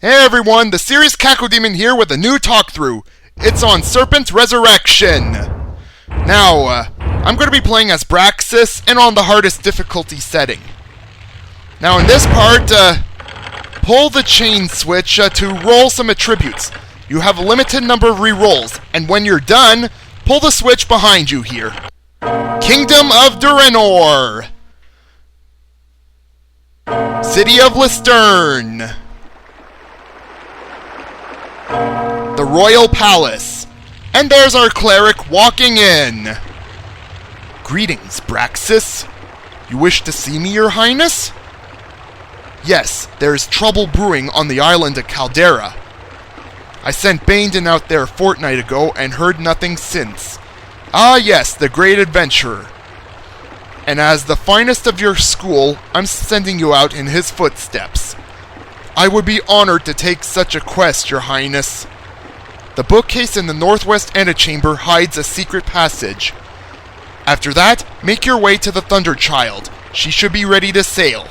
Hey everyone, the Serious Cacodemon here with a new talkthrough. It's on Serpent Resurrection. Now, I'm going to be playing as Braxis and on the hardest difficulty setting. Now in this part, pull the chain switch to roll some attributes. You have a limited number of rerolls, and when you're done, pull the switch behind you here. Kingdom of Durenor. City of Lystern. The Royal Palace. And there's our cleric walking in. Greetings, Braxis. You wish to see me, Your Highness? Yes, there is trouble brewing on the island of Caldera. I sent Baindon out there a fortnight ago and heard nothing since. Ah yes, the great adventurer. And as the finest of your school, I'm sending you out in his footsteps. I would be honored to take such a quest, Your Highness. The bookcase in the northwest antechamber hides a secret passage. After that, make your way to the Thunder Child. She should be ready to sail.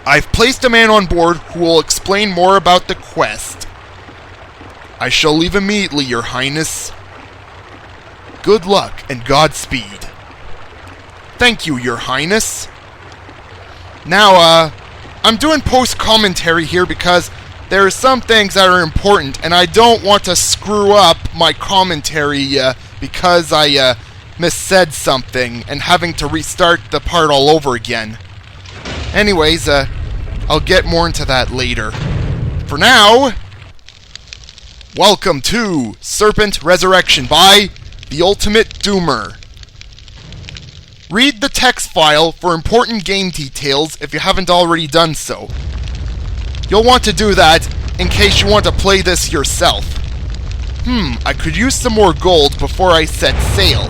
I've placed a man on board who will explain more about the quest. I shall leave immediately, Your Highness. Good luck and Godspeed. Thank you, Your Highness. Now, I'm doing post-commentary here because there are some things that are important, and I don't want to screw up my commentary because I missaid something and having to restart the part all over again. Anyways, I'll get more into that later. For now, welcome to Serpent Resurrection by The Ultimate Doomer. Read the text file for important game details if you haven't already done so. You'll want to do that in case you want to play this yourself. I could use some more gold before I set sail.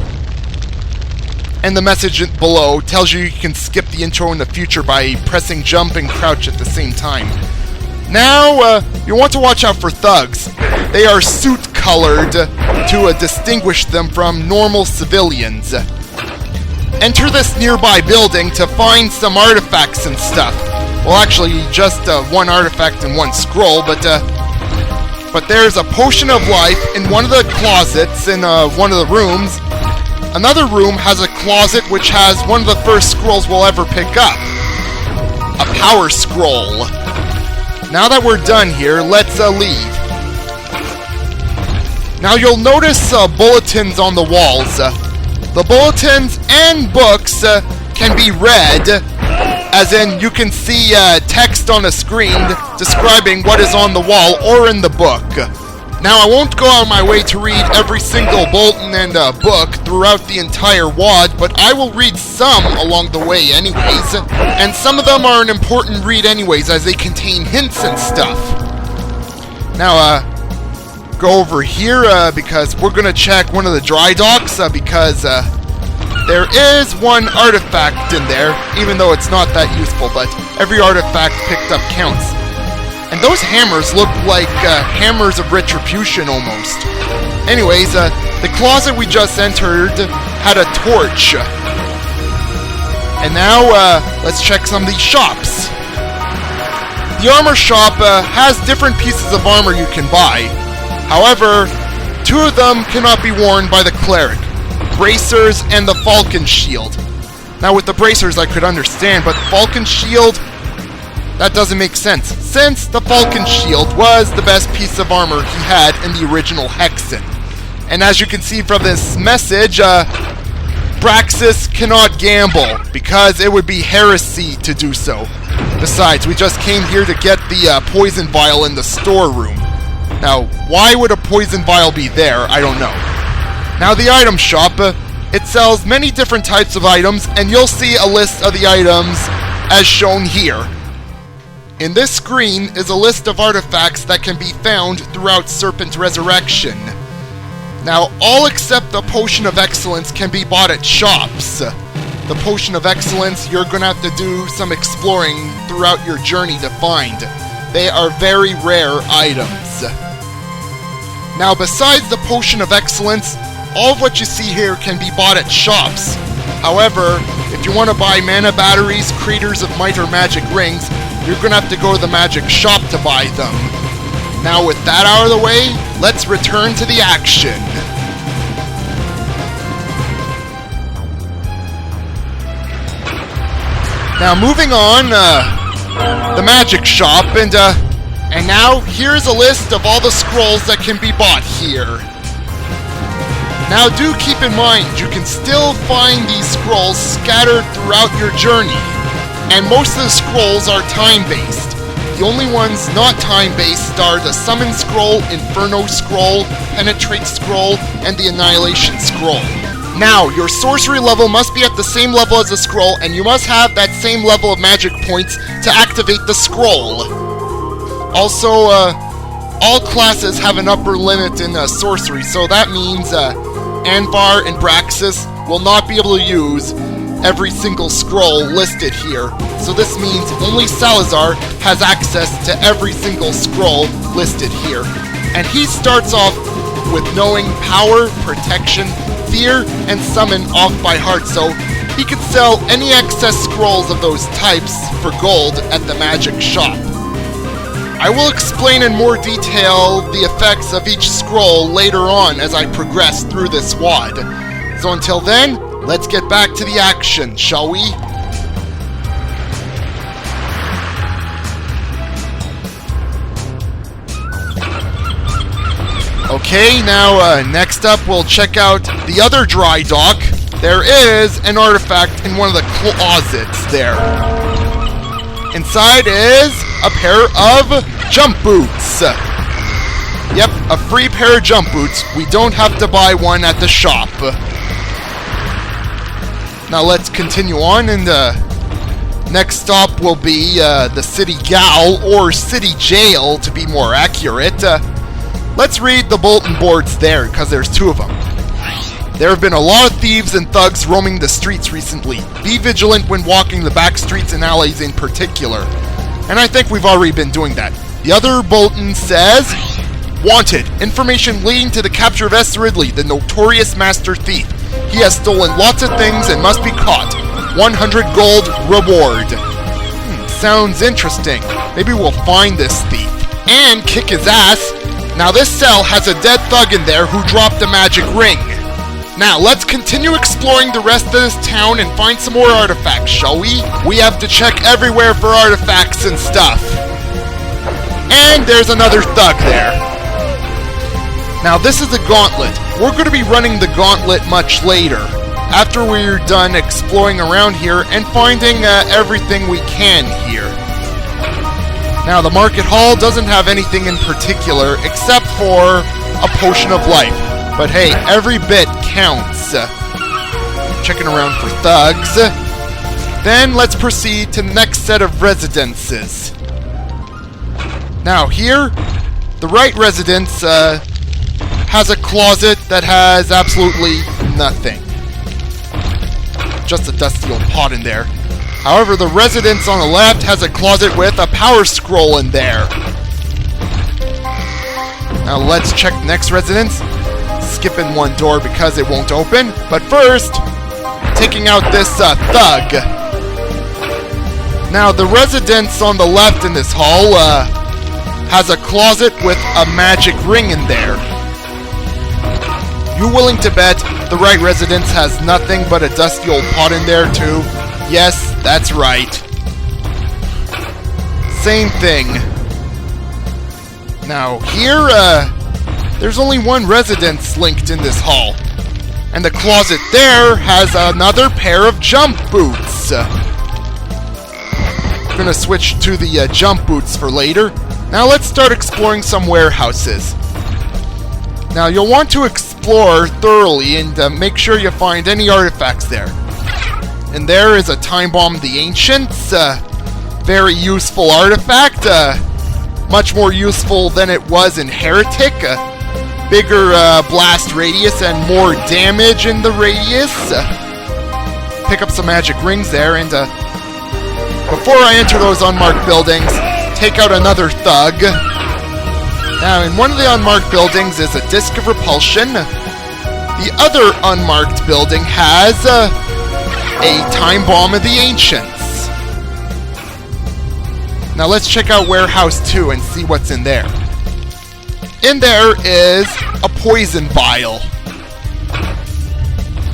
And the message below tells you can skip the intro in the future by pressing jump and crouch at the same time. Now, you want to watch out for thugs. They are suit-colored to distinguish them from normal civilians. Enter this nearby building to find some artifacts and stuff. Well, actually, just one artifact and one scroll, but there's a potion of life in one of the closets in one of the rooms. Another room has a closet which has one of the first scrolls we'll ever pick up. A power scroll. Now that we're done here, let's leave. Now you'll notice bulletins on the walls. The bulletins and books can be read, as in you can see text on a screen describing what is on the wall or in the book. Now I won't go out of my way to read every single bulletin and book throughout the entire WAD, but I will read some along the way anyways, and some of them are an important read anyways as they contain hints and stuff. Now go over here because we're gonna check one of the dry docks because there is one artifact in there, even though it's not that useful, but every artifact picked up counts. And those hammers look like hammers of retribution almost. Anyways, the closet we just entered had a torch. And now, let's check some of these shops. The armor shop has different pieces of armor you can buy. However, two of them cannot be worn by the cleric. Bracers and the Falcon Shield. Now with the bracers I could understand, but Falcon Shield, that doesn't make sense, since the Falcon Shield was the best piece of armor he had in the original Hexen. And as you can see from this message, Braxis cannot gamble, because it would be heresy to do so. Besides, we just came here to get the poison vial in the storeroom. Now, why would a poison vial be there? I don't know. Now the item shop, it sells many different types of items, and you'll see a list of the items as shown here. In this screen is a list of artifacts that can be found throughout Serpent Resurrection. Now, all except the Potion of Excellence can be bought at shops. The Potion of Excellence, you're gonna have to do some exploring throughout your journey to find. They are very rare items. Now, besides the Potion of Excellence, all of what you see here can be bought at shops. However, if you want to buy mana batteries, creators of might or magic rings, you're gonna have to go to the magic shop to buy them. Now with that out of the way, let's return to the action. Now moving on, the magic shop, and now here's a list of all the scrolls that can be bought here. Now do keep in mind, you can still find these scrolls scattered throughout your journey, and most of the scrolls are time-based. The only ones not time-based are the Summon Scroll, Inferno Scroll, Penetrate Scroll, and the Annihilation Scroll. Now, your sorcery level must be at the same level as the scroll, and you must have that same level of magic points to activate the scroll. Also, all classes have an upper limit in sorcery, so that means Anvar and Braxis will not be able to use every single scroll listed here. So this means only Salazar has access to every single scroll listed here. And he starts off with knowing Power, Protection, Fear, and Summon off by heart, so he can sell any excess scrolls of those types for gold at the magic shop. I will explain in more detail the effects of each scroll later on as I progress through this WAD. So until then, let's get back to the action, shall we? Okay, now next up we'll check out the other dry dock. There is an artifact in one of the closets there. Inside is a pair of jump boots. Yep, a free pair of jump boots. We don't have to buy one at the shop. Now let's continue on, and next stop will be the City Gal, or City Jail to be more accurate. Let's read the bulletin boards there, because there's two of them. There have been a lot of thieves and thugs roaming the streets recently. Be vigilant when walking the back streets and alleys in particular. And I think we've already been doing that. The other bulletin says, Wanted, information leading to the capture of S. Ridley, the notorious master thief. He has stolen lots of things and must be caught. 100 gold reward. Sounds interesting. Maybe we'll find this thief and kick his ass. Now this cell has a dead thug in there who dropped a magic ring. Now let's continue exploring the rest of this town and find some more artifacts, shall we? We have to check everywhere for artifacts and stuff. And there's another thug there. Now this is a gauntlet. We're going to be running the gauntlet much later, after we're done exploring around here and finding everything we can here. Now the market hall doesn't have anything in particular except for a potion of life. But hey, every bit counts. Checking around for thugs. Then let's proceed to the next set of residences. Now here, the right residence has a closet that has absolutely nothing. Just a dusty old pot in there. However, the residence on the left has a closet with a power scroll in there. Now let's check the next residence. Skipping one door because it won't open. But first, taking out this thug. Now the residence on the left in this hall has a closet with a magic ring in there. You willing to bet the right residence has nothing but a dusty old pot in there too? Yes, that's right. Same thing. Now here, there's only one residence linked in this hall. And the closet there has another pair of jump boots. Gonna switch to the jump boots for later. Now let's start exploring some warehouses. Now you'll want to explore thoroughly and make sure you find any artifacts there. And there is a Time Bomb the Ancients. Very useful artifact. Much more useful than it was in Heretic. Bigger blast radius and more damage in the radius. Pick up some magic rings there, and before I enter those unmarked buildings, take out another thug. Now, in one of the unmarked buildings is a disc of repulsion. The other unmarked building has a Time Bomb of the Ancients. Now let's check out Warehouse 2 and see what's in there. In there is a poison vial.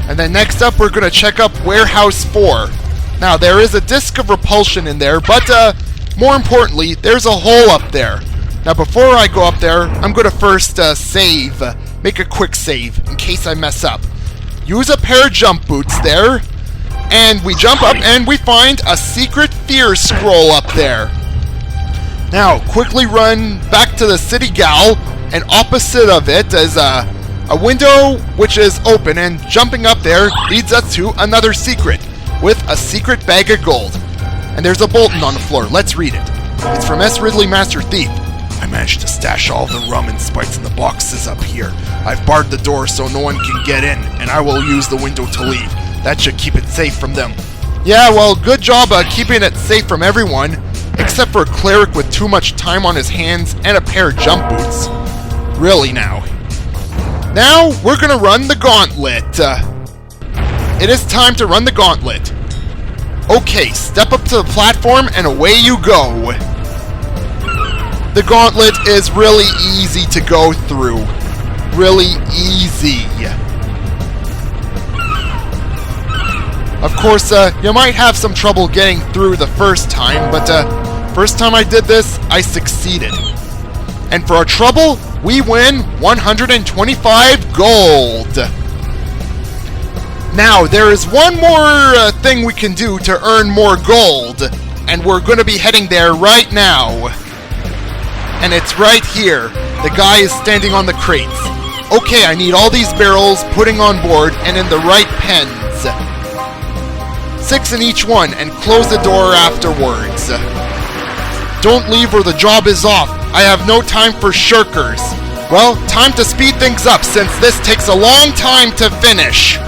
And then next up, we're going to check up Warehouse 4. Now, there is a disc of repulsion in there, but more importantly, there's a hole up there. Now, before I go up there, I'm going to first save. Make a quick save, in case I mess up. Use a pair of jump boots there. And we jump up, and we find a secret fear scroll up there. Now, quickly run back to the City Gal, and opposite of it is a window which is open, and jumping up there leads us to another secret with a secret bag of gold. And there's a bulletin on the floor. Let's read it. It's from S. Ridley, Master Thief. I managed to stash all the rum and spice in the boxes up here. I've barred the door so no one can get in, and I will use the window to leave. That should keep it safe from them. Yeah, well, good job keeping it safe from everyone, except for a cleric with too much time on his hands and a pair of jump boots. Really now. Now, we're gonna run the gauntlet. It is time to run the gauntlet. Okay, step up to the platform and away you go. The gauntlet is really easy to go through. Really easy. Of course, you might have some trouble getting through the first time, but first time I did this, I succeeded. And for our trouble, we win 125 gold. Now, there is one more thing we can do to earn more gold, and we're going to be heading there right now. And it's right here. The guy is standing on the crates. Okay, I need all these barrels putting on board and in the right pens. 6 in each one, and close the door afterwards. Don't leave or the job is off. I have no time for shirkers. Well, time to speed things up since this takes a long time to finish.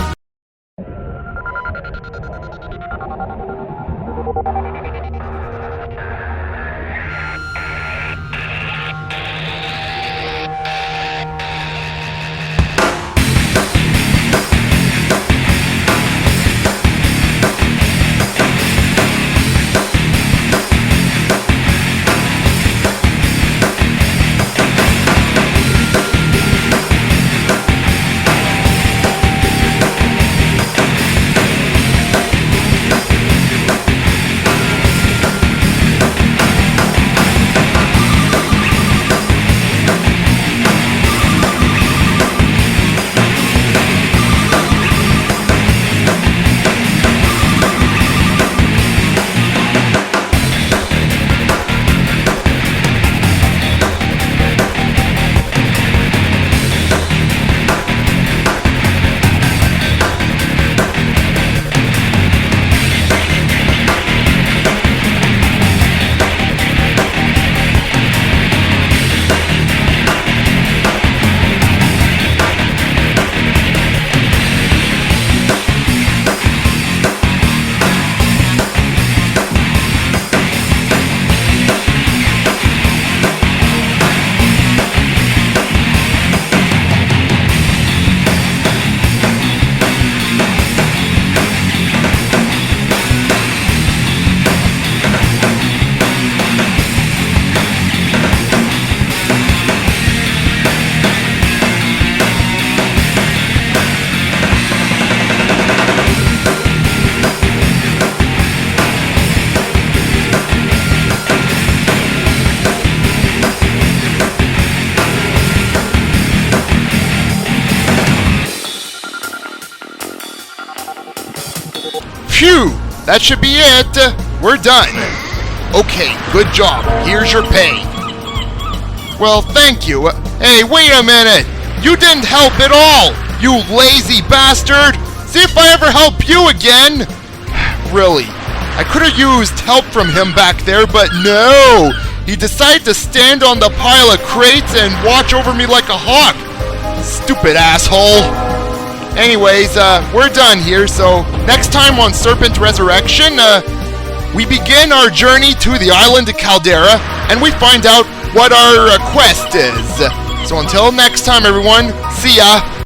Phew! That should be it! We're done! Okay, good job. Here's your pay. Well, thank you. Hey, wait a minute! You didn't help at all! You lazy bastard! See if I ever help you again! Really, I could have used help from him back there, but no! He decided to stand on the pile of crates and watch over me like a hawk! Stupid asshole! Anyways, we're done here, so next time on Serpent Resurrection, we begin our journey to the island of Caldera, and we find out what our quest is. So until next time, everyone, see ya!